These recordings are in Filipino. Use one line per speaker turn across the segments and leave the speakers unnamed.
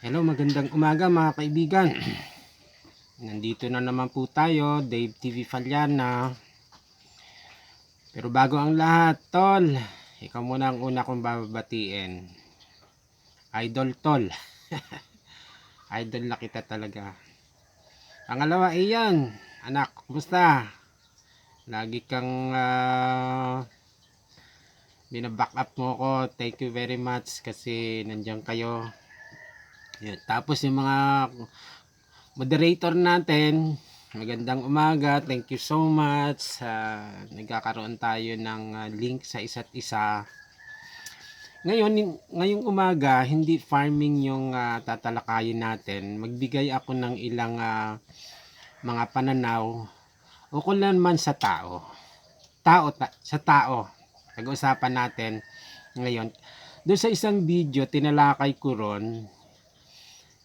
Hello, magandang umaga mga kaibigan. Nandito na naman po tayo, Dave TV Falyana. Pero bago ang lahat, tol, ikaw muna ang una kong babatiin. Idol tol. Idol na kita talaga. Pangalawa, iyan. Anak, kumusta? Lagi kang binaback up mo ko. Thank you very much kasi nandiyan kayo. Yun. Tapos yung mga moderator natin, magandang umaga, thank you so much. Nagkakaroon tayo ng link sa isa't isa. Ngayong umaga, hindi farming yung tatalakayin natin. Magbigay ako ng ilang mga pananaw ukol naman sa tao. Sa tao. Pag-uusapan natin ngayon. Doon sa isang video, tinalakay ko ron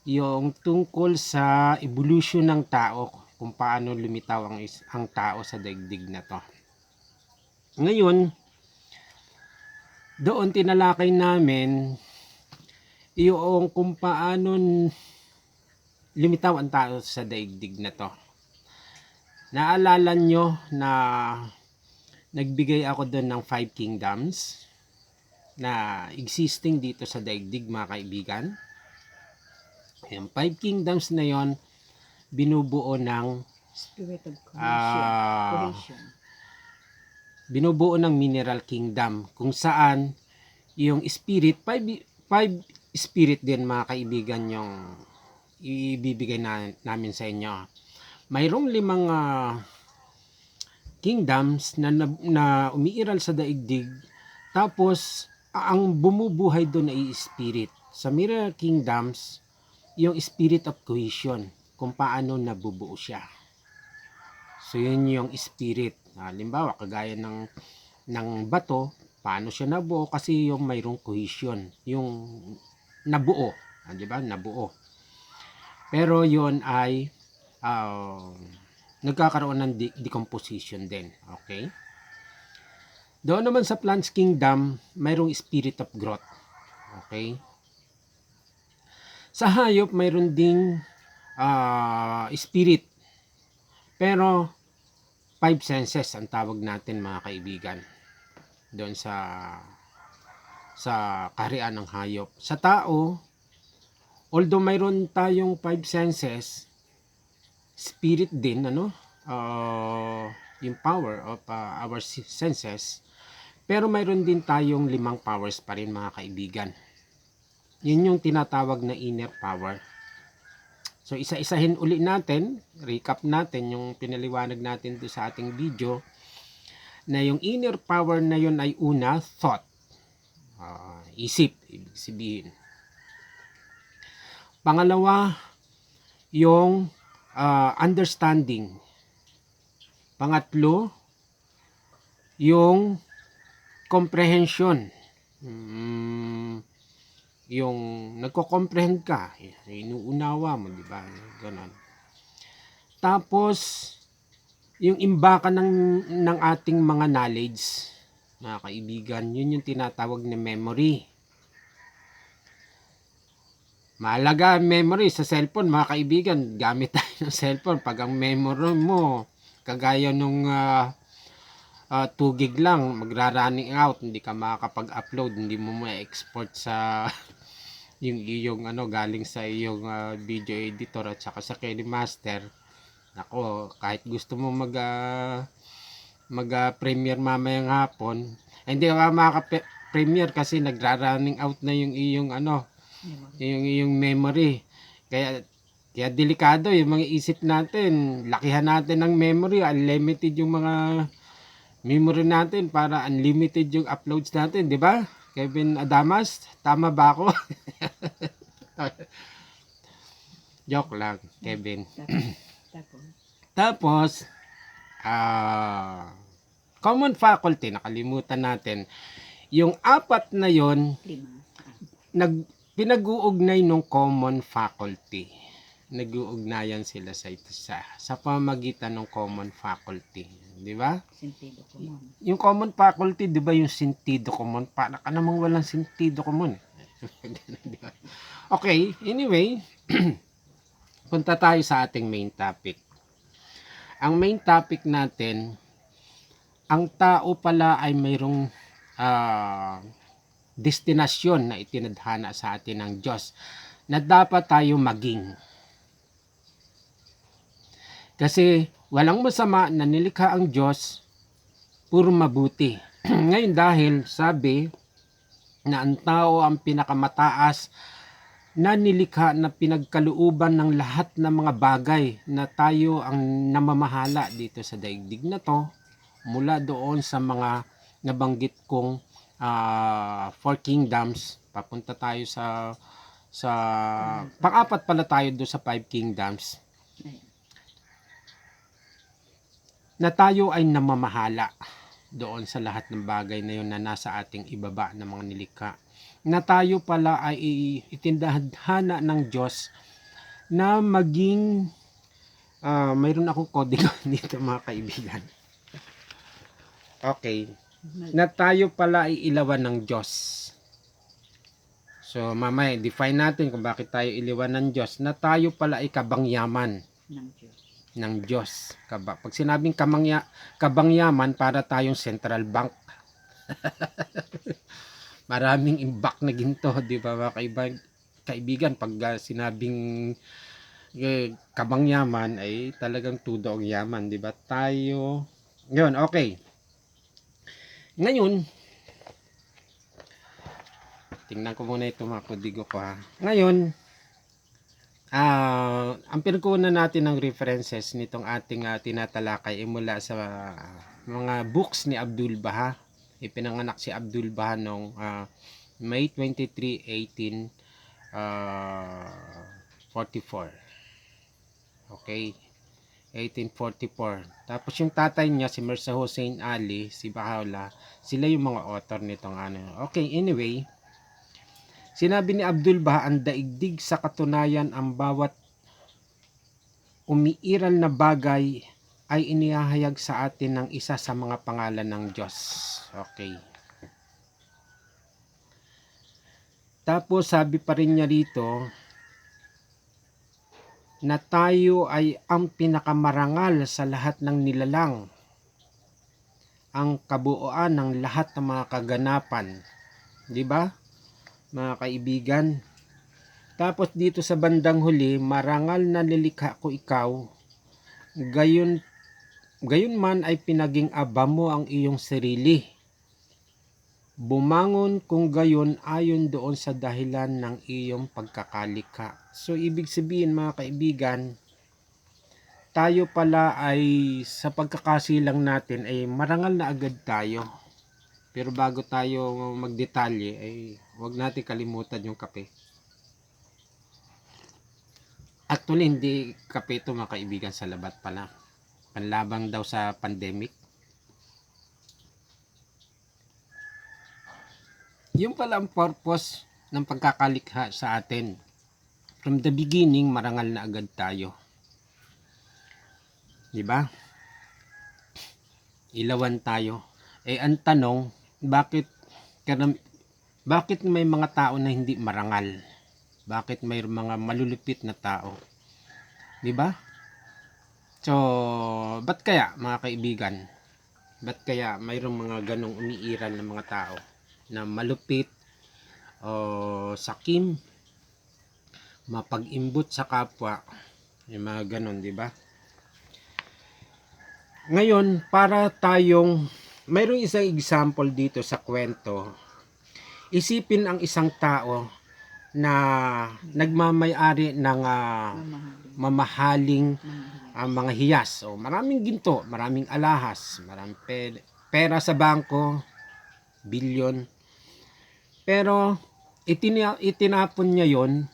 yung tungkol sa evolution ng tao, kung paano lumitaw ang tao sa daigdig na to. Ngayon, doon tinalakay namin yung kung paano lumitaw ang tao sa daigdig na to. Naalala nyo na nagbigay ako doon ng 5 kingdoms na existing dito sa daigdig, mga kaibigan. Yung 5 kingdoms na yon binubuo ng
Spirit of cohesion.
Binubuo ng mineral kingdom kung saan yung spirit, 5 spirit din mga kaibigan yung ibibigay namin sa inyo. Mayroong 5 kingdoms na umiiral sa daigdig, tapos ang bumubuhay doon ay spirit. Sa mineral kingdoms, yung spirit of cohesion, kung paano nabubuo siya. So yun yung spirit. Halimbawa, kagaya ng bato, paano siya nabuo? Kasi yung mayroong cohesion, yung nabuo, di ba? Nabuo. Pero yun ay nagkakaroon ng decomposition din. Okay? Doon naman sa plants kingdom, mayroong spirit of growth. Okay? Sa hayop, mayroon ding spirit. Pero 5 senses ang tawag natin, mga kaibigan. Doon sa kaharian ng hayop. Sa tao, although mayroon tayong 5 senses, spirit din, yung power of our senses, pero mayroon din tayong 5 powers pa rin, mga kaibigan. Yun yung tinatawag na inner power. So isa-isahin uli natin, recap natin yung pinaliwanag natin doon sa ating video, na yung inner power na yun ay una, thought. Isip, ibig sabihin. Pangalawa, yung understanding. Pangatlo, yung comprehension. Yung nagko-comprehend ka, inuunawa mo, di ba? Ganon. Tapos, yung imbakan ng ating mga knowledge, mga kaibigan, yun yung tinatawag na memory. Mahalaga memory sa cellphone, mga kaibigan. Gamit tayo ng cellphone. Pag ang memory mo, kagaya nung 2 gig lang, magra-running out, hindi ka makakapag-upload, hindi mo ma-export sa yung iyong galing sa iyong video editor at saka sa KineMaster. Nako, kahit gusto mo mag-premiere mamayang hapon, hindi ka makaka-premiere kasi nagra-running out na yung iyong yung iyong memory. Kaya delikado yung mga isip natin. Lakihan natin ng memory, unlimited yung mga memory natin para unlimited yung uploads natin, di ba? Kevin Adamas, tama ba ako? Joke lang, Kevin. Tapos, common faculty, nakalimutan natin. Yung 4 na yon, pinag-uugnay ng common faculty. Nag-uugnayan sila sa pamagitan ng common faculty. Di ba?
Sentido común.
Yung common faculty, di ba yung sentido común? Para ka namang walang sentido común. Okay, anyway, punta tayo sa ating main topic. Ang main topic natin, ang tao pala ay mayroong ah, destinasyon na itinadhana sa atin ng Diyos na dapat tayo maging. Kasi walang masama na nilikha ang Diyos, puro mabuti. Ngayon dahil sabi na ang tao ang pinakamataas na nilikha na pinagkalooban ng lahat ng mga bagay na tayo ang namamahala dito sa daigdig na to, mula doon sa mga nabanggit kong four kingdoms, papunta tayo sa pang-apat pala tayo doon sa five kingdoms, na tayo ay namamahala doon sa lahat ng bagay na yun na nasa ating ibaba ng mga nilikha, na tayo pala ay itindahana ng Diyos na maging mayroon akong kodigo dito mga kaibigan. Okay, na tayo pala ay ilawan ng Diyos. So mamaya define natin kung bakit tayo iliwan ng Diyos, na tayo pala ay kabangyaman
ng Diyos.
ng Diyos. Pag sinabing kabangyaman, para tayong central bank. Maraming imbak na ginto, di ba mga kaibigan? Pag sinabing kabangyaman ay talagang tudo ang yaman, di ba? Tayo, yun, okay. Ngayon, tingnan ko muna ito mga kodigo ko ha. Ngayon, ang pinagkunan natin ng references nitong ating tinatalakay ay mula sa mga books ni Abdul Baha. Ipinanganak si Abdul Baha noong May 23, 1844. Okay, 1844. Tapos yung tatay niya, si Mirza Hussein Ali, si Baha'u'llah, sila yung mga author nitong ano. Okay, anyway, sinabi ni Abdul Baha, ang daigdig sa katunayan, ang bawat umiiral na bagay ay inihahayag sa atin ng isa sa mga pangalan ng Diyos. Okay. Tapos sabi pa rin niya rito na tayo ay ang pinakamarangal sa lahat ng nilalang, ang kabuuan ng lahat ng mga kaganapan. Di ba? Mga kaibigan. Tapos dito sa bandang huli, marangal na nilikha ko ikaw, gayon man ay pinaging aba mo ang iyong sarili. Bumangon kung gayon ayon doon sa dahilan ng iyong pagkakalikha. So ibig sabihin mga kaibigan, tayo pala ay sa pagkakasilang natin ay marangal na agad tayo. Pero bago tayo magdetalye ay huwag natin kalimutan yung kape. Actually, hindi kape ito mga kaibigan, sa labat pala. Panlabang daw sa pandemic. Yung pala ang purpose ng pagkakalikha sa atin. From the beginning, marangal na agad tayo. Diba? Ilawan tayo. Eh, ang tanong, bakit may mga tao na hindi marangal? Bakit may mga malulupit na tao? Di ba? So, ba't kaya mga kaibigan? Ba't kaya mayroong mga ganong umiiral na mga tao na malupit o sakim, mapag-imbot sa kapwa, yung mga ganon, di ba? Ngayon, para tayong mayroong isang example dito sa kwento. Isipin ang isang tao na nagmamay-ari ng mamahaling mga hiyas. O maraming ginto, maraming alahas, maraming pera sa bangko, bilyon. Pero itinapon niya yon.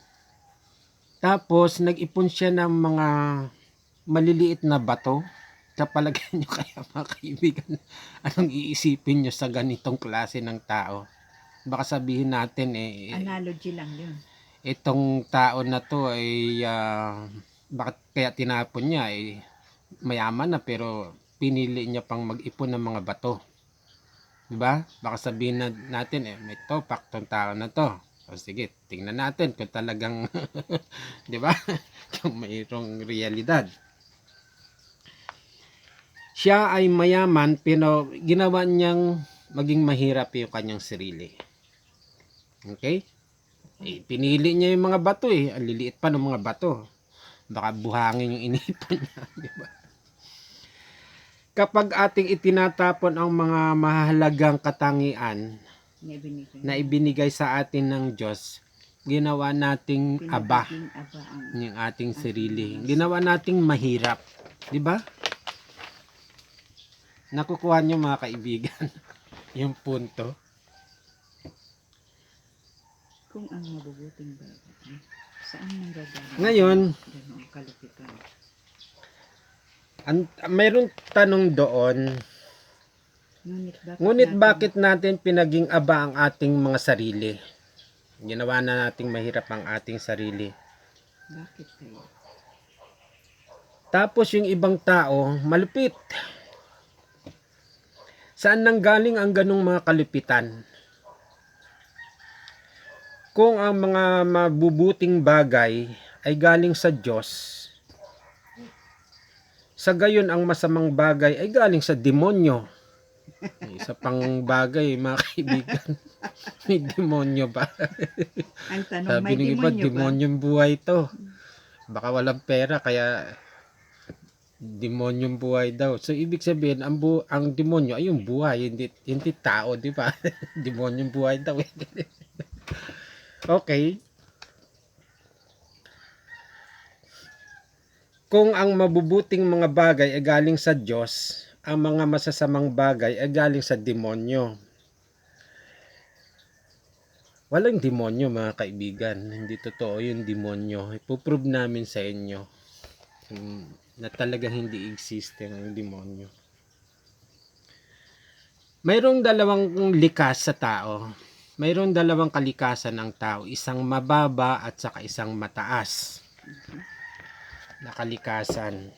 Tapos nag-ipon siya ng mga maliliit na bato. Kapalagay nyo kaya mga kaibigan, anong iisipin nyo sa ganitong klase ng tao? Baka sabihin natin
analogy lang yun.
Itong tao na to ay bakit kaya tinapon niya, mayaman na pero pinili niya pang mag-ipon ng mga bato. Diba? Baka sabihin natin may topak tong tao na to. O sige, tingnan natin kung talagang, di ba? Kung mayroong realidad. Siya ay mayaman pero ginawa niyang maging mahirap yung kanyang sarili. Okay? Pinili niya yung mga bato eh. Ang liliit pa ng mga bato. Baka buhangin yung inipon niya. Di ba? Kapag ating itinatapon ang mga mahalagang katangian na ibinigay sa atin ng Diyos, ginawa nating aba yung ating sarili. Ginawa nating mahirap. Di ba? Nakukuha niyo mga kaibigan yung punto.
Kung ang mabubuting bagay, saan nanggagaling
Ngayon,
ganoong kalupitan?
mayroong tanong doon, ngunit bakit natin pinaging aba ang ating mga sarili? Ginawa na nating mahirap ang ating sarili.
Bakit kayo?
Tapos yung ibang tao, malupit. Saan nanggaling ang ganong mga kalupitan? Kung ang mga mabubuting bagay ay galing sa Diyos, sa gayon ang masamang bagay ay galing sa demonyo. Isa pang bagay, mga kaibigan. May demonyo ba?
Ang tanong,
Sabi
may
ng iba,
demonyo ba?
demonyong buhay to. Baka walang pera, kaya demonyong buhay daw. So, ibig sabihin, ang demonyo ay yung buhay, hindi tao, di ba? Demonyong buhay daw. Okay. Kung ang mabubuting mga bagay ay galing sa Diyos, ang mga masasamang bagay ay galing sa demonyo. Walang demonyo mga kaibigan. Hindi totoo yung demonyo. Ipuprove namin sa inyo na talagang hindi existe ang demonyo. Mayroong dalawang likas sa tao. Mayroong dalawang kalikasan ng tao. Isang mababa at saka isang mataas na kalikasan.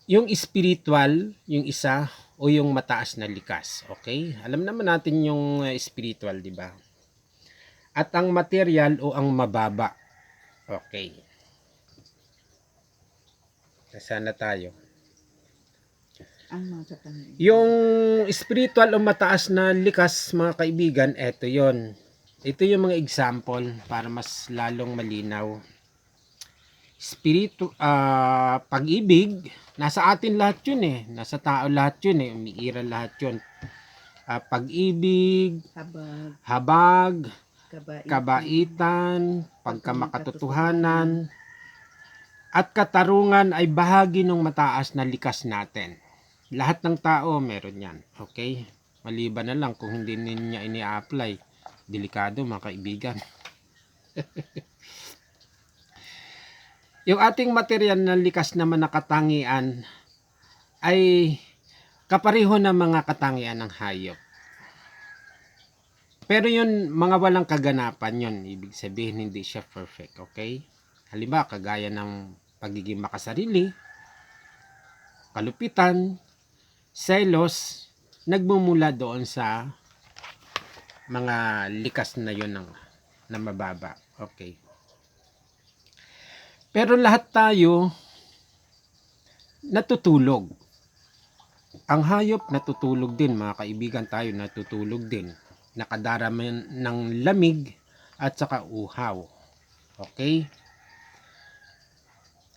Yung spiritual, yung isa, o yung mataas na likas. Okay? Alam naman natin yung spiritual, di ba? At ang material o ang mababa. Okay. Nasaan na tayo?
Ang mga katangian.
Yung spiritual o mataas na likas, mga kaibigan, eto yon. Ito yung mga example para mas lalong malinaw. Pag-ibig, nasa atin lahat yun eh. Nasa tao lahat yun eh. Umiiral lahat yun. Pag-ibig, habag, kabaitan, pagkamakatotohanan, at katarungan ay bahagi ng mataas na likas natin. Lahat ng tao meron yan. Okay? Maliban na lang kung hindi niya ini-apply. Delikado mga kaibigan. Yung ating material na likas naman na katangian ay kapareho ng mga katangian ng hayop. Pero yun, mga walang kaganapan yun. Ibig sabihin, hindi siya perfect. Okay? Halimbawa, kagaya ng pagiging makasarili, kalupitan, selos, nagmumula doon sa mga likas na yun na mababa. Okay. Pero lahat tayo natutulog. Ang hayop natutulog din, mga kaibigan, tayo natutulog din. Nakadarama ng lamig at saka uhaw. Okay?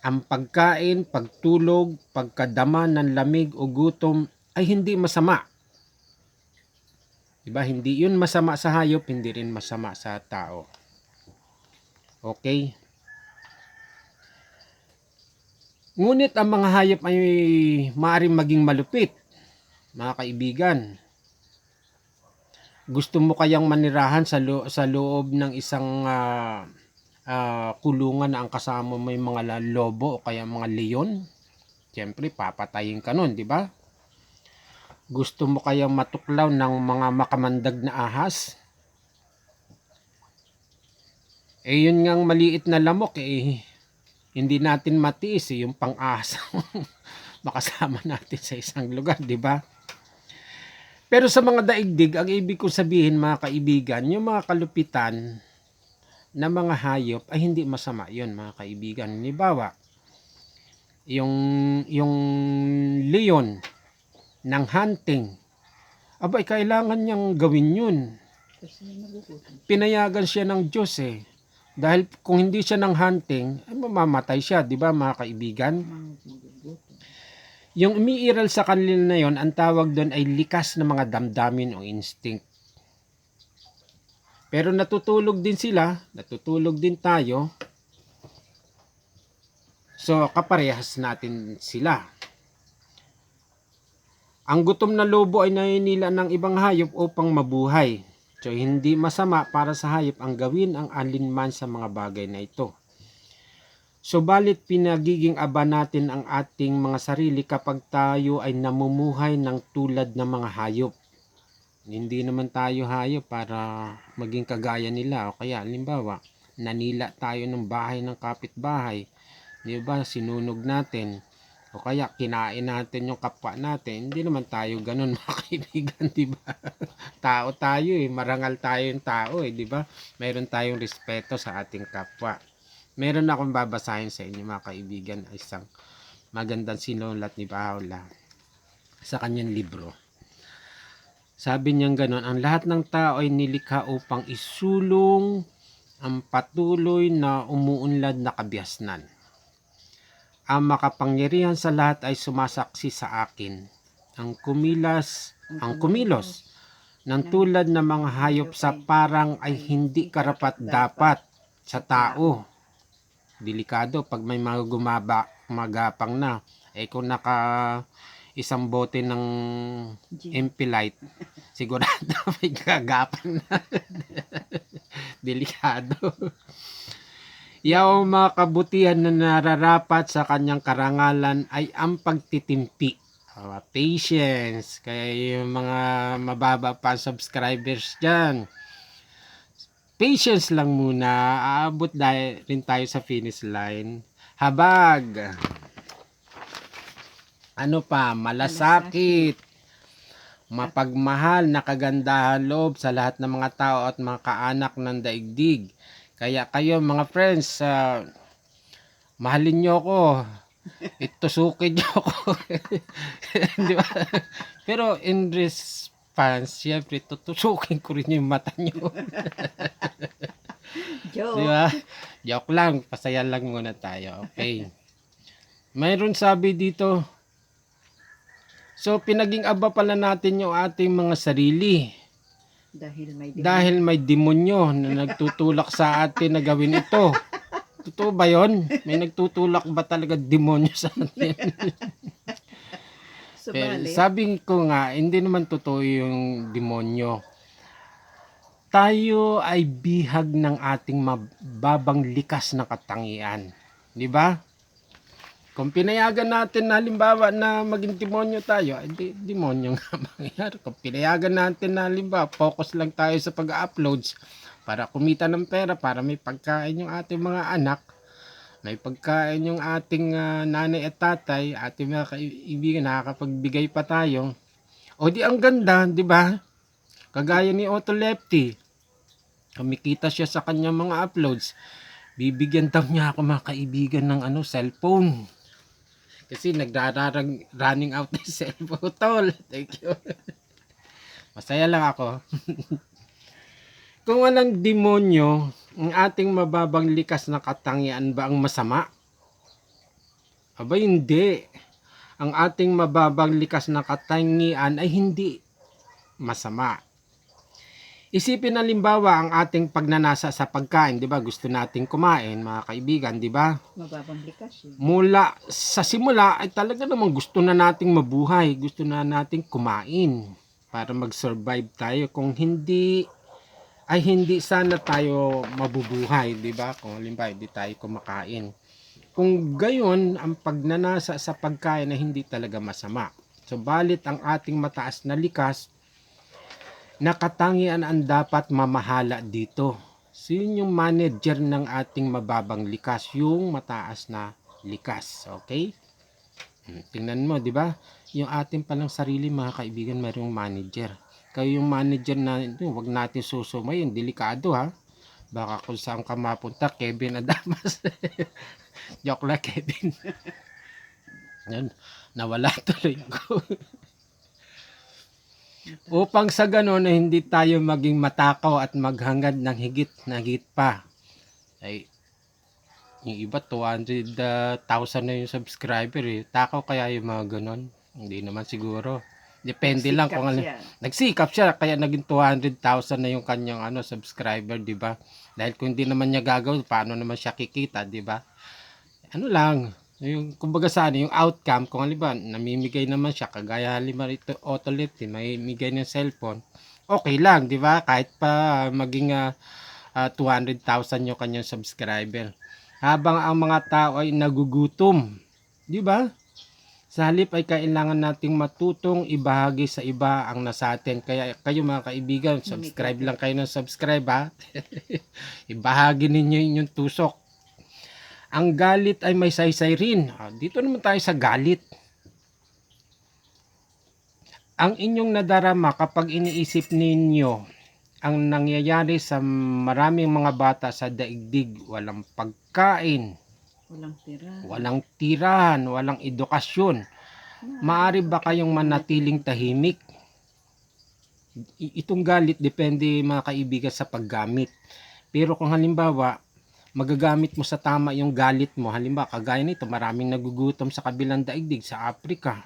Ang pagkain, pagtulog, pagkadama ng lamig o gutom ay hindi masama. Diba? Hindi yun masama sa hayop, hindi rin masama sa tao. Okay? Ngunit ang mga hayop ay maaaring maging malupit, mga kaibigan. Gusto mo kayang manirahan sa loob ng isang kulungan na ang kasama mo yung mga lobo o kaya mga leon? Siyempre, papatayin ka nun, di ba? Gusto mo kayang matuklaw ng mga makamandag na ahas? Yun ngang maliit na lamok, hindi natin matiis yung pang-ahas makasama natin sa isang lugar, di ba? Pero sa mga daigdig, ang ibig kong sabihin mga kaibigan, yung mga kalupitan na mga hayop ay hindi masama yun mga kaibigan. Halimbawa, yung, yung leon ng hunting, abay kailangan niyang gawin yun.
Kasi nagugutom.
Pinayagan siya ng Diyos eh. Dahil kung hindi siya ng hunting, ay mamamatay siya, di ba mga kaibigan?
Magugutom.
Yung umiiral sa kanila na yon, ang tawag doon ay likas na mga damdamin o instinct. Pero natutulog din sila, natutulog din tayo. So, kaparehas natin sila. Ang gutom na lobo ay naninila ng ibang hayop upang mabuhay. So, hindi masama para sa hayop ang gawin ang alinman sa mga bagay na ito. Subalit pinagiging aba natin ang ating mga sarili kapag tayo ay namumuhay ng tulad ng mga hayop. Hindi naman tayo hayop para maging kagaya nila. O kaya, halimbawa, nanila tayo ng bahay ng kapitbahay. Di ba? Sinunog natin. O kaya, kinain natin yung kapwa natin. Hindi naman tayo ganun mga kaibigan, di ba? Tao tayo eh. Marangal tayo yung tao eh, di ba? Mayroon tayong respeto sa ating kapwa. Meron akong babasahin sa inyo mga kaibigan, isang magandang sinulat ni Paula sa kanyang libro. Sabi niya gano'n, ang lahat ng tao ay nilikha upang isulong ang patuloy na umuunlad na kabiasnan. Ang makapangyarihan sa lahat ay sumasaksi sa akin. Ang kumilos ng tulad ng mga hayop sa parang ay hindi karapat-dapat sa tao. Delikado pag may mga magapang na. Eh kung naka isang bote ng MP Light, sigurado may gagapang na. Delikado. Yung mga kabutihan na nararapat sa kanyang karangalan ay ang pagtitimpi. Patience. Kaya yung mga mababa pa subscribers dyan, patience lang muna. Aabot rin tayo sa finish line. Habag. Ano pa? Malasakit. Mapagmahal na kagandahan loob sa lahat ng mga tao at mga kaanak ng daigdig. Kaya kayo mga friends, mahalin nyo ako. Itusukin nyo ako. Di ba? Pero in response, syempre, tutusukin ko rin yung mata nyo.
Joke.
Di ba? Joke lang. Pasaya lang muna tayo. Okay. Mayroon sabi dito. So, pinaging aba pala natin yung ating mga sarili. Dahil may demonyo na nagtutulak sa atin na gawin ito. Totoo ba yun? May nagtutulak ba talaga demonyo sa atin? Sabi ko nga, hindi naman totoo yung demonyo. Tayo ay bihag ng ating mababang likas na katangian. Di ba? Kung pinayagan natin na halimbawa na maging demonyo tayo, ay demonyo nga mangyayari. Kung pinayagan natin na halimbawa, focus lang tayo sa pag-uploads para kumita ng pera, para may pagkain yung ating mga anak, may pagkain yung ating nanay at tatay, ating mga kaibigan, nakakapagbigay pa tayo. O di ang ganda, di ba? Kagaya ni Otto Lefty, kumikita siya sa kanyang mga uploads, bibigyan daw niya ako mga kaibigan ng cellphone. Kasi running out ng cellphone, tol. Thank you. Masaya lang ako. Kung walang demonyo, ang ating mababang likas na katangian ba ang masama? Aba hindi. Ang ating mababang likas na katangian ay hindi masama. Isipin halimbawa ang ating pagnanasa sa pagkain, 'di ba? Gusto nating kumain, mga kaibigan, 'di ba?
Mababang likas yun.
Mula sa simula ay talaga namang gusto na nating mabuhay, gusto na nating kumain para mag-survive tayo. Kung hindi ay hindi sana tayo mabubuhay, 'di ba? Kung halimbawa hindi tayo kumakain. Kung gayon, ang pagnanasa sa pagkain ay hindi talaga masama. Subalit ang ating mataas na likas na katangian ang dapat mamahala dito. So yun yung manager ng ating mababang likas, yung mataas na likas. Okay? Tingnan mo, di ba? yung ating palang sarili mga kaibigan, mayroong manager. Kayo yung manager na wag natin susumayin, delikado ha. Baka kung saan ka mapunta, Kevin Adamas. Joke lang, Kevin. Yan, nawala tuloy ako. Upang sa ganon na hindi tayo maging matakaw at maghangad ng higit na higit pa. Ay, yung iba 200,000 na yung subscriber eh. Takaw kaya yung mga ganon? Hindi naman siguro. Depende lang kung ano. Nagsikap siya kaya naging 200,000 na yung kanyang subscriber, di ba? Dahil kung hindi naman niya gagawin, paano naman siya kikita, di ba? Ano lang, yung kumbaga sana yung outcome kung halimbawa namimigay naman siya kagaya halimbawa ito Otolit, mamimigay ng cellphone. Okay lang, di ba? Kahit pa maging 200,000 yung kanyang subscriber. Habang ang mga tao ay nagugutom, di ba? Sa halip ay kailangan nating matutong ibahagi sa iba ang nasa atin. Kaya kayo mga kaibigan, subscribe lang kayo ng subscribe ha. Ibahagi ninyo inyong tusok. Ang galit ay may saysay rin. Dito naman tayo sa galit. Ang inyong nadarama kapag iniisip ninyo ang nangyayari sa maraming mga bata sa daigdig, walang pagkain, walang tirahan, walang edukasyon. Maari ba kayong manatiling tahimik? Itong galit depende mga kaibigan sa paggamit. Pero kung halimbawa, magagamit mo sa tama yung galit mo, halimbawa kagaya nito, maraming nagugutom sa kabilang daigdig sa Africa.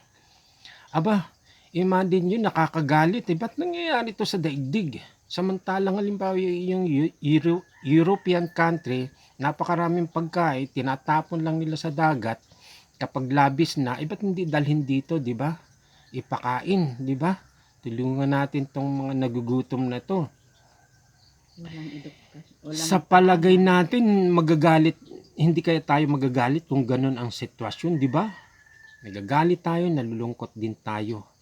Aba, imagine yun, nakakagalit. Ba't nangyayari ito sa daigdig? Samantalang halimbawa yung European country, napakaraming pagkain, tinatapon lang nila sa dagat. Kapag labis na, ba't hindi dalhin dito, di ba? Ipakain, di ba? Tulungan natin tong mga nagugutom na to. Sa palagay natin, magagalit, hindi kaya tayo magagalit kung ganun ang sitwasyon, di ba? Nagagalit tayo, nalulungkot din tayo.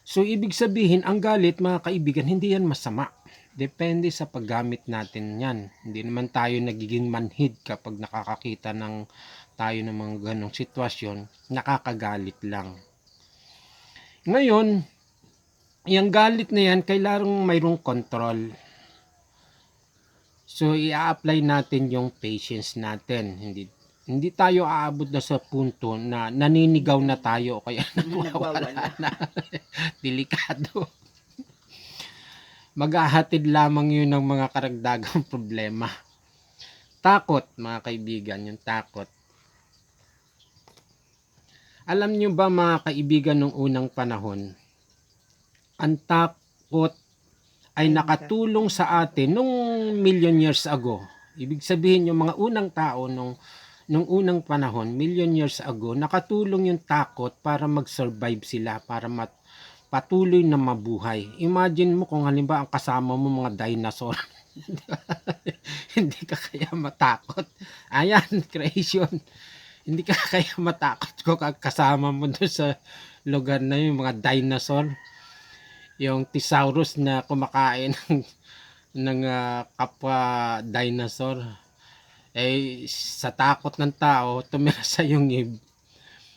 So, ibig sabihin, ang galit, mga kaibigan, hindi yan masama. Depende sa paggamit natin yan. Hindi naman tayo nagiging manhid kapag nakakakita ng tayo ng mga ganong sitwasyon, nakakagalit lang. Ngayon, yung galit na yan, kailangang mayroong control. So, i-apply natin yung patience natin. Hindi tayo aabot na sa punto na naninigaw na tayo o kaya nawawala na. Delikado. Maghahatid lamang yun ng mga karagdagang problema. Takot, mga kaibigan, yung takot. Alam nyo ba mga kaibigan nung unang panahon, ang takot ay nakatulong sa atin nung million years ago. Ibig sabihin yung mga unang tao nung unang panahon, million years ago, nakatulong yung takot para mag-survive sila, para patuloy na mabuhay. Imagine mo kung halimbawa ang kasama mo mga dinosaur. Hindi ka kaya matakot. Ayan, creation. Hindi ka kaya matakot kung kasama mo doon sa lugar na yung mga dinosaur. Yung thesaurus na kumakain ng kapwa dinosaur. Sa takot ng tao, tumira sa yungib.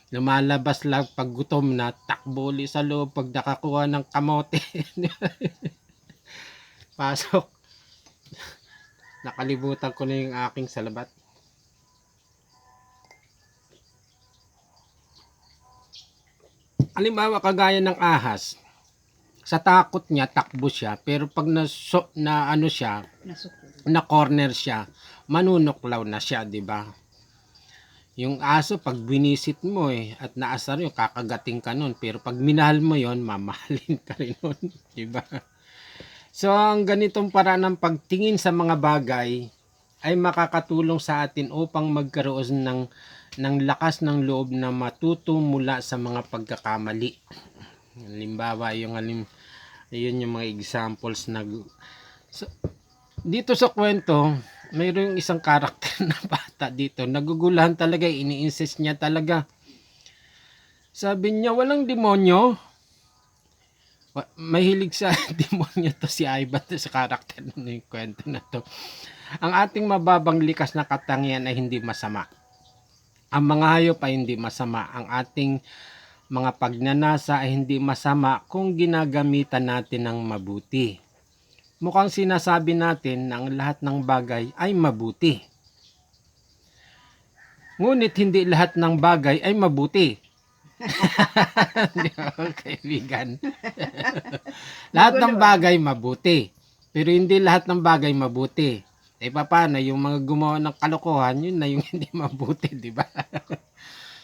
Lumalabas lang pag gutom na, takbo ulit sa loob pag nakakuha ng kamote. Pasok. Nakalimutan ko na yung aking salabat. Halimbawa kagaya ng ahas. Sa takot niya, takbo siya. Pero pag na corner siya, manunuklaw na siya, di ba? Yung aso, pag binisit mo at naasar yun, kakagating ka nun. Pero pag minahal mo yon, mamahalin ka rin nun, di ba? So, ang ganitong paraan ng pagtingin sa mga bagay ay makakatulong sa atin upang magkaroon ng lakas ng loob na matuto mula sa mga pagkakamali. Halimbawa, yun yung mga examples na dito sa kwento, mayroong isang karakter na bata dito. Nagugulahan talaga, ini-insist niya talaga. Sabi niya, walang demonyo. Mahilig sa demonyo to si Ivan, sa karakter na yung kwento na to. Ang ating mababang likas na katangian ay hindi masama. Ang mga hayop ay hindi masama. Ang ating mga pagnanasa ay hindi masama kung ginagamitan natin ng mabuti. Mukhang sinasabi natin na ang lahat ng bagay ay mabuti. Ngunit hindi lahat ng bagay ay mabuti. Di ba, kaibigan? Lahat ng bagay mabuti. Pero hindi lahat ng bagay mabuti. Eh paano yung mga gumawa ng kalokohan, yun na yung hindi mabuti, di ba?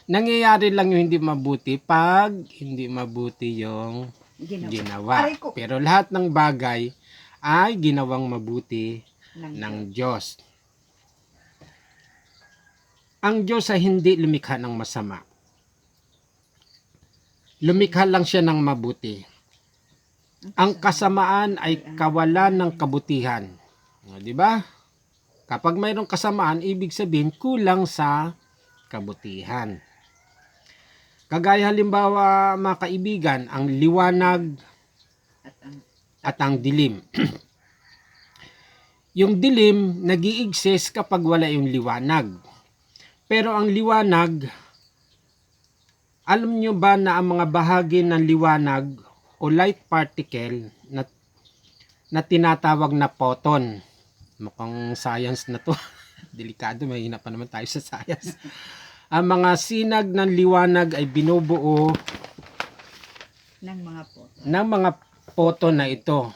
Nangyayari lang yung hindi mabuti pag hindi mabuti yung ginawa.
Aray ko.
Pero lahat ng bagay ay ginawang mabuti ng Diyos. Ang Diyos ay hindi lumikha ng masama. Lumikha lang siya ng mabuti. Ang kasamaan ay kawalan ng kabutihan. O, di ba? Kapag mayroong kasamaan, ibig sabihin kulang sa kabutihan. Kagaya halimbawa, mga kaibigan, ang liwanag at ang dilim. Yung dilim, nag-i-exist kapag wala yung liwanag. Pero ang liwanag, alam nyo ba na ang mga bahagi ng liwanag o light particle na tinatawag na photon? Mukhang science na to. Delikado, mahina pa naman tayo sa science. Ang mga sinag ng liwanag ay binubuo ng mga photon na ito.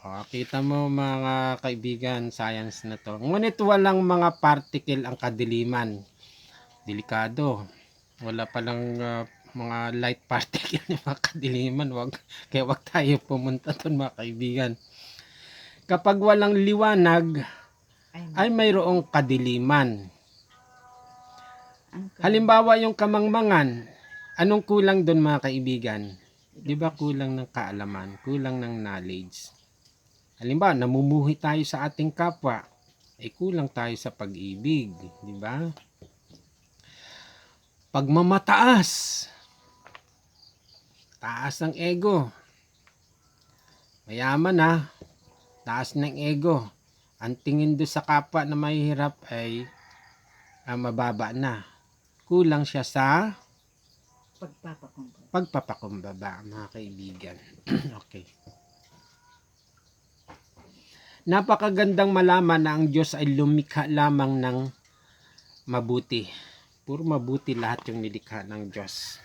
O, kita mo mga kaibigan, science na to. Ngunit walang mga particle ang kadiliman. Delikado. Wala palang mga light particle ng mga kadiliman. Kaya wag tayo pumunta doon mga kaibigan. Kapag walang liwanag, ay mayroong kadiliman. Halimbawa yung kamangmangan, anong kulang doon mga kaibigan? Di ba kulang ng kaalaman, kulang ng knowledge? Halimbawa, namumuhi tayo sa ating kapwa, ay kulang tayo sa pag-ibig, di ba? Pagmamataas, taas ng ego. Mayaman na, taas ng ego. Ang tingin doon sa kapwa na mahihirap ay mababa na. Kulang siya sa pagpapakumbaba, mga kaibigan. Okay. Napakagandang malaman na ang Diyos ay lumikha lamang ng mabuti. Puro mabuti lahat yung nilikha ng Diyos.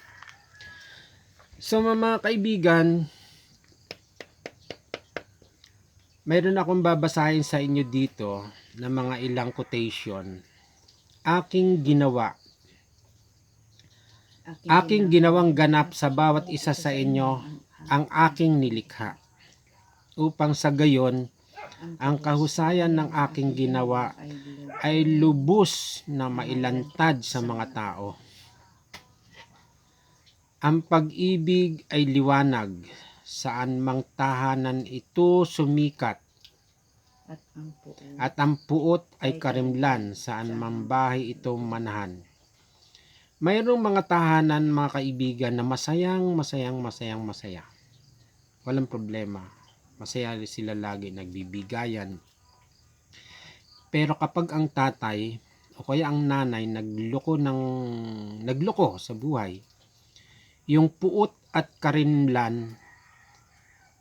So mga kaibigan, mayroon akong babasahin sa inyo dito na mga ilang quotation. Aking ginawa. Aking ginawang ganap sa bawat isa sa inyo ang aking nilikha. Upang sa gayon, ang kahusayan ng aking ginawa ay lubos na mailantad sa mga tao. Ang pag-ibig ay liwanag, saan mang tahanan ito sumikat, at ang puot ay karimlan, saan mang bahay ito manahan. Mayroong mga tahanan, mga kaibigan, na masaya. Walang problema. Masaya sila lagi, nagbibigayan. Pero kapag ang tatay o kaya ang nanay nagloko sa buhay, yung puot at karimlan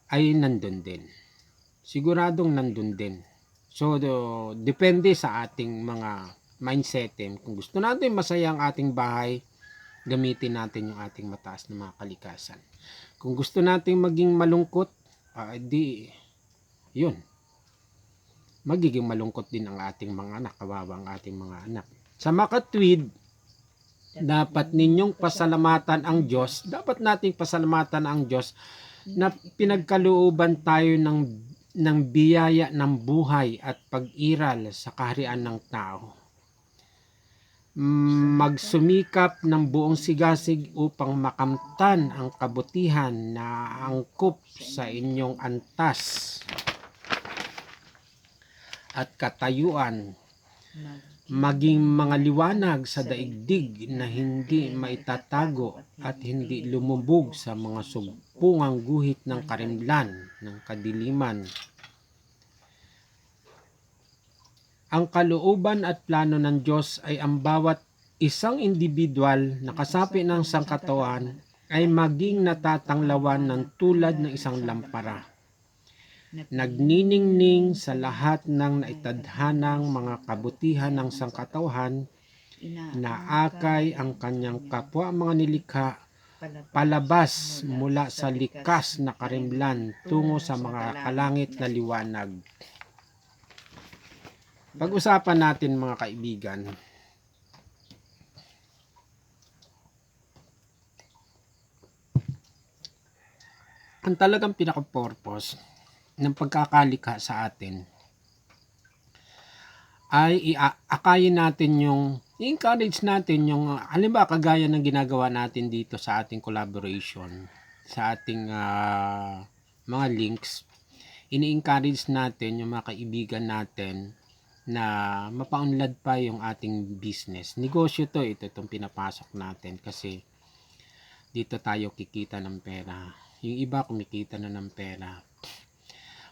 ay nandun din. Siguradong nandun din. So, depende sa ating mga mindset. Kung gusto natin masaya ang ating bahay, gamitin natin yung ating mataas na mga kalikasan. Kung gusto natin maging malungkot, yun. Magiging malungkot din ang ating mga anak, kawawa ang ating mga anak. Sa makatwid, dapat ninyong pasalamatan ang Diyos, dapat nating pasalamatan ang Diyos na pinagkalooban tayo ng biyaya ng buhay at pag-iral sa kaharian ng tao. Magsumikap ng buong sigasig upang makamtan ang kabutihan na angkop sa inyong antas at katayuan, maging mga liwanag sa daigdig na hindi maitatago at hindi lumubog sa mga sugpungang guhit ng karimlan, ng kadiliman. Ang kalooban at plano ng Diyos ay ang bawat isang individual na kasapi ng sangkatauhan ay maging natatanglawan ng tulad ng isang lampara, nagniningning sa lahat ng naitadhanang mga kabutihan ng sangkatauhan, inaakay ang kanyang kapwa mga nilikha palabas mula sa likas na karimlan tungo sa mga kalangit na liwanag. Pag-usapan natin mga kaibigan, ang talagang pinaka-purpose ng pagkakalikha sa atin ay akayin natin yung i-encourage natin yung halimbawa kagaya ng ginagawa natin dito sa ating collaboration, sa ating mga links, ini-encourage natin yung mga kaibigan natin na mapaunlad pa yung ating business. Negosyo to, itong pinapasok natin kasi dito tayo kikita ng pera. Yung iba kumikita na ng pera.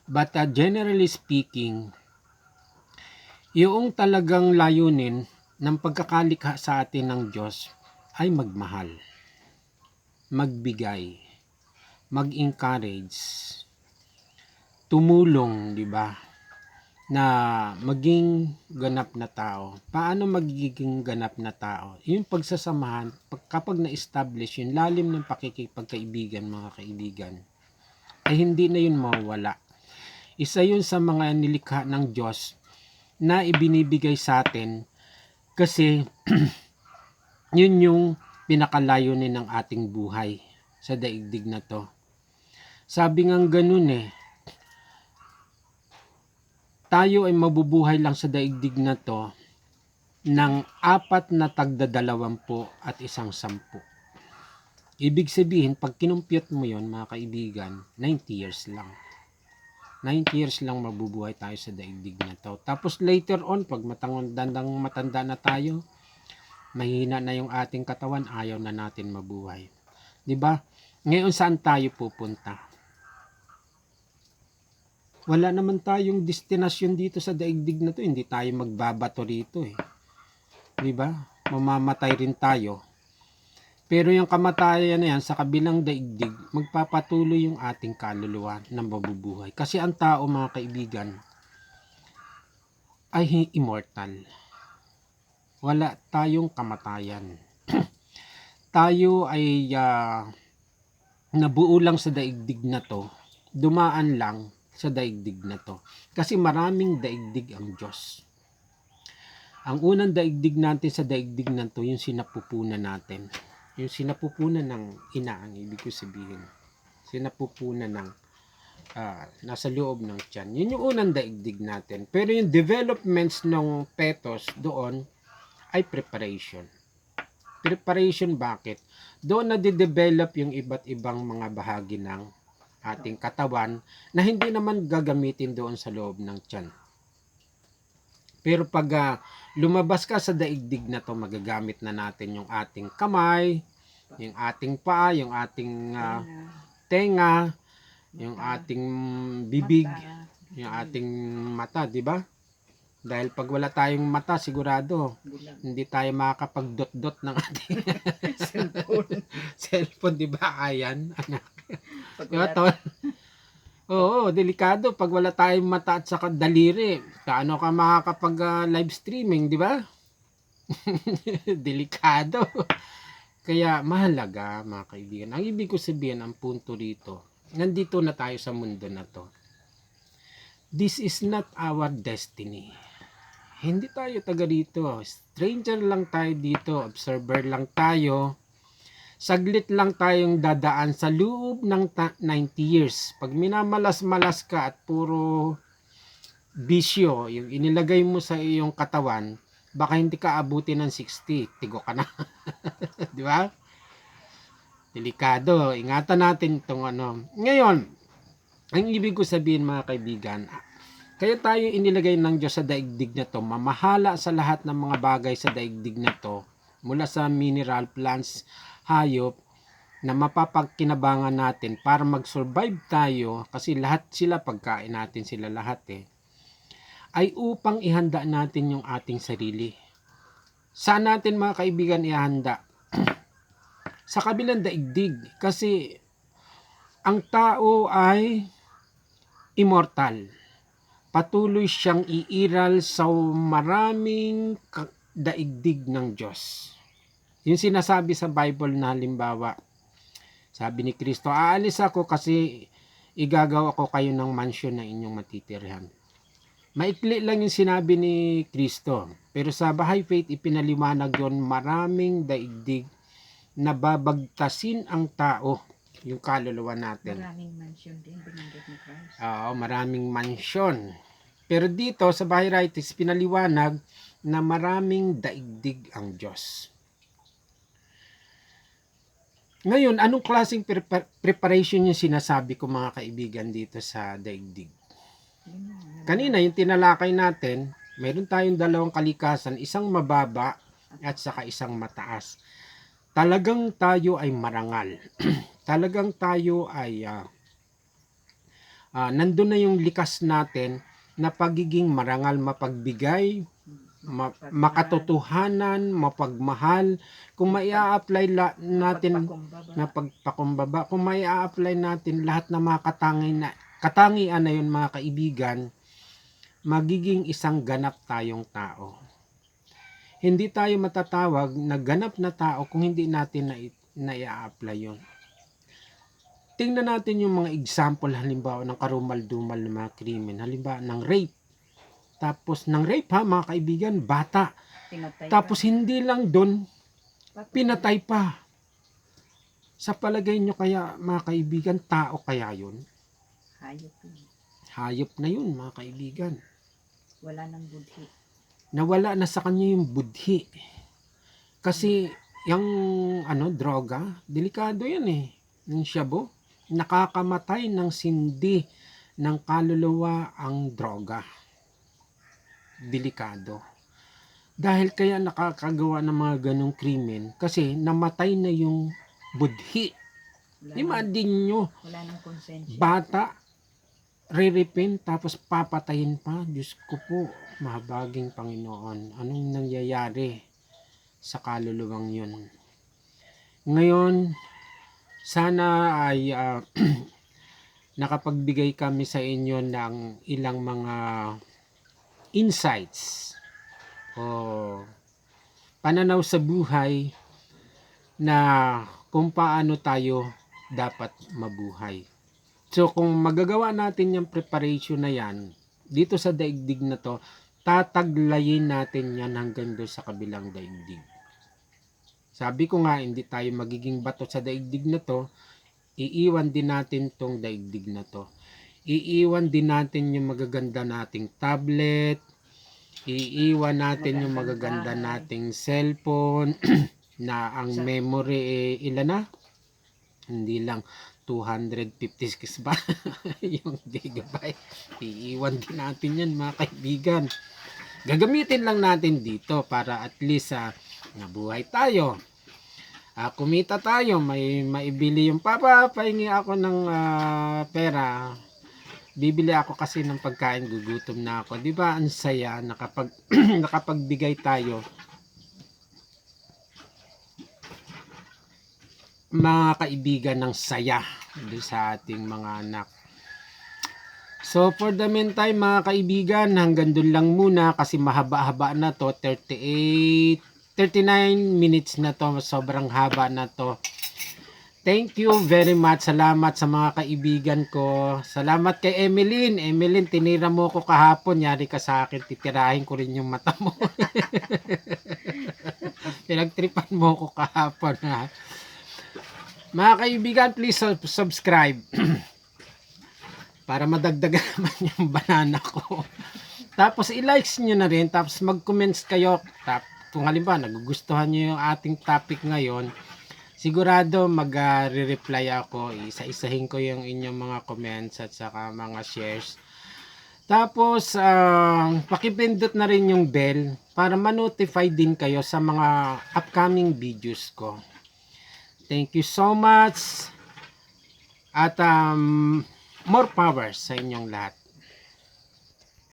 But generally speaking, yung talagang layunin ng pagkakalikha sa atin ng Diyos ay magmahal, magbigay, mag-encourage, tumulong, di ba? Na maging ganap na tao. Paano magiging ganap na tao? Yung pagsasamahan, kapag na-establish yung lalim ng pakikipagkaibigan, mga kaibigan, ay hindi na yun mawawala. Isa yun sa mga nilikha ng Diyos na ibinibigay sa atin kasi yun yung pinakalayunin ng ating buhay sa daigdig na to. Sabi nga ganun tayo ay mabubuhay lang sa daigdig na to ng 4 na tagdadalawampu at 1 sampu. Ibig sabihin, pag kinumpyut mo yon mga kaibigan, 90 years lang. 90 years lang mabubuhay tayo sa daigdig na to. Tapos later on, pag matanda na tayo, mahina na yung ating katawan, ayaw na natin mabuhay. 'Di ba? Ngayon saan tayo pupunta? Wala naman tayong destinasyon dito sa daigdig na to, hindi tayo magbabato rito 'Di ba? Mamamatay rin tayo. Pero yung kamatayan na yan sa kabilang daigdig, magpapatuloy yung ating kaluluwa na mabubuhay. Kasi ang tao, mga kaibigan, ay immortal. Wala tayong kamatayan. Tayo ay nabuo lang sa daigdig na to, dumaan lang sa daigdig na to. Kasi maraming daigdig ang Diyos. Ang unang daigdig natin sa daigdig na to, yung sinapupunan natin. Yung sinapupunan ng ina, ang ibig ko sabihin. Sinapupunan ng nasa loob ng tiyan. Yun yung unang daigdig natin. Pero yung developments ng fetus doon ay preparation. Preparation bakit? Doon na de-develop yung iba't ibang mga bahagi ng ating katawan na hindi naman gagamitin doon sa loob ng tiyan. Pero pag lumabas ka sa daigdig na to, magagamit na natin yung ating kamay, yung ating paa, yung ating tenga, yung ating bibig, yung ating mata, di ba? Dahil pag wala tayong mata, sigurado, hindi tayo makakapag-dot-dot ng ating cellphone, di ba? Ayan, anak. Di ba, Ton? Oo, delikado. Pag wala tayong mata at saka daliri, paano ka makakapag live streaming, di ba? Delikado. Kaya mahalaga, mga kaibigan. Ang ibig ko sabihin, ang punto rito, nandito na tayo sa mundo na to. This is not our destiny. Hindi tayo taga dito. Stranger lang tayo dito. Observer lang tayo. Saglit lang tayong dadaan sa loob ng 90 years. Pag minamalas-malas ka at puro bisyo, yung inilagay mo sa iyong katawan, baka hindi ka abutin ng 60. Tigo ka na. Di ba? Delikado. Ingatan natin itong ano. Ngayon, ang ibig ko sabihin mga kaibigan, kaya tayo inilagay ng Diyos sa daigdig na to, mamahala sa lahat ng mga bagay sa daigdig na to, mula sa mineral, plants, hayop, na mapapagkinabangan natin para mag-survive tayo, kasi lahat sila, pagkain natin sila lahat ay upang ihanda natin yung ating sarili. Saan natin mga kaibigan ihanda? sa kabilang daigdig. Kasi ang tao ay immortal. Patuloy siyang iiral sa maraming daigdig ng Diyos. Yung sinasabi sa Bible na halimbawa, sabi ni Kristo, aalis ako kasi igagawa ko kayo ng mansyon na inyong matitirahan. Maikli lang yung sinabi ni Kristo. Pero sa Bahay Faith, ipinaliwanag yon, maraming daigdig na babagtasin ang tao, yung kaluluwa natin.
Maraming mansion din binanggit ni Christ.
Oo, maraming mansyon. Pero dito sa Bahay Writings, pinaliwanag na maraming daigdig ang Diyos. Ngayon, anong klaseng preparation yung sinasabi ko mga kaibigan dito sa daigdig? Kanina, yung tinalakay natin, meron tayong dalawang kalikasan, isang mababa at saka isang mataas. Talagang tayo ay marangal. Talagang tayo ay nandun na yung likas natin na pagiging marangal, mapagbigay, makatotohanan, mapagmahal. Kung maia-apply natin na pagpakumbaba, kung maia-apply natin lahat na mga katangian na yun mga kaibigan, magiging isang ganap tayong tao. Hindi tayo matatawag na ganap na tao kung hindi natin na i-apply yun. Tingnan natin yung mga example halimbawa ng karumal-dumal na mga krimen. Halimbawa ng rape. Tapos ng rape mga kaibigan, bata. Tapos hindi lang doon, pinatay pa. Sa palagay nyo kaya mga kaibigan, tao kaya yun?
Hayop yun.
Hayop na yun mga kaibigan.
Wala nang budhi.
Nawala na sa kanya yung budhi. Kasi yung droga, delikado yan eh. Yung shabu, nakakamatay ng sindi ng kaluluwa ang droga. Delikado. Dahil kaya nakakagawa ng mga ganong krimen kasi namatay na yung budhi. Imagine nyo,
Wala nang konsensya.
bata, riripin tapos papatayin pa. Diyos ko po, mahabaging Panginoon. Anong nangyayari sa kaluluwang yun? Ngayon, sana ay nakapagbigay kami sa inyo ng ilang mga insights o pananaw sa buhay na kung paano tayo dapat mabuhay. So kung magagawa natin yung preparation na yan, dito sa daigdig na to, tataglayin natin yan hanggang doon sa kabilang daigdig. Sabi ko nga, hindi tayo magiging bato sa daigdig na to, iiwan din natin tong daigdig na to. Iiwan din natin yung magaganda nating tablet, iiwan natin yung magaganda nating cellphone, na ang memory ilan na? Hindi lang 256 ba yung gigabyte. Iiwan din natin yan mga kaibigan. Gagamitin lang natin dito para at least nabuhay tayo. Kumita tayo, may maibili yung pahingi ako ng pera. Bibili ako kasi ng pagkain, gugutom na ako. 'Di ba? Ang saya nakapagbigay tayo. Mga kaibigan ng saya sa ating mga anak. So for the meantime mga kaibigan, hanggang doon lang muna kasi mahaba-haba na to, 39 minutes na to, sobrang haba na to. Thank you very much, salamat sa mga kaibigan ko. Salamat kay Emeline. Emeline, tinira mo ko kahapon, yari ka sa akin, titirahin ko rin yung mata mo. Pinagtripan mo ko kahapon ha. Mga kaibigan, please subscribe para madagdagan naman yung banana ko. Tapos i-likes nyo na rin, tapos mag-comments kayo. Kung halimbawa nagugustuhan nyo yung ating topic ngayon, sigurado mag-reply ako. Isa-isahin ko yung inyong mga comments at saka mga shares. Tapos pakipindot na rin yung bell para ma-notify din kayo sa mga upcoming videos ko. Thank you so much. At more power sa inyong lahat.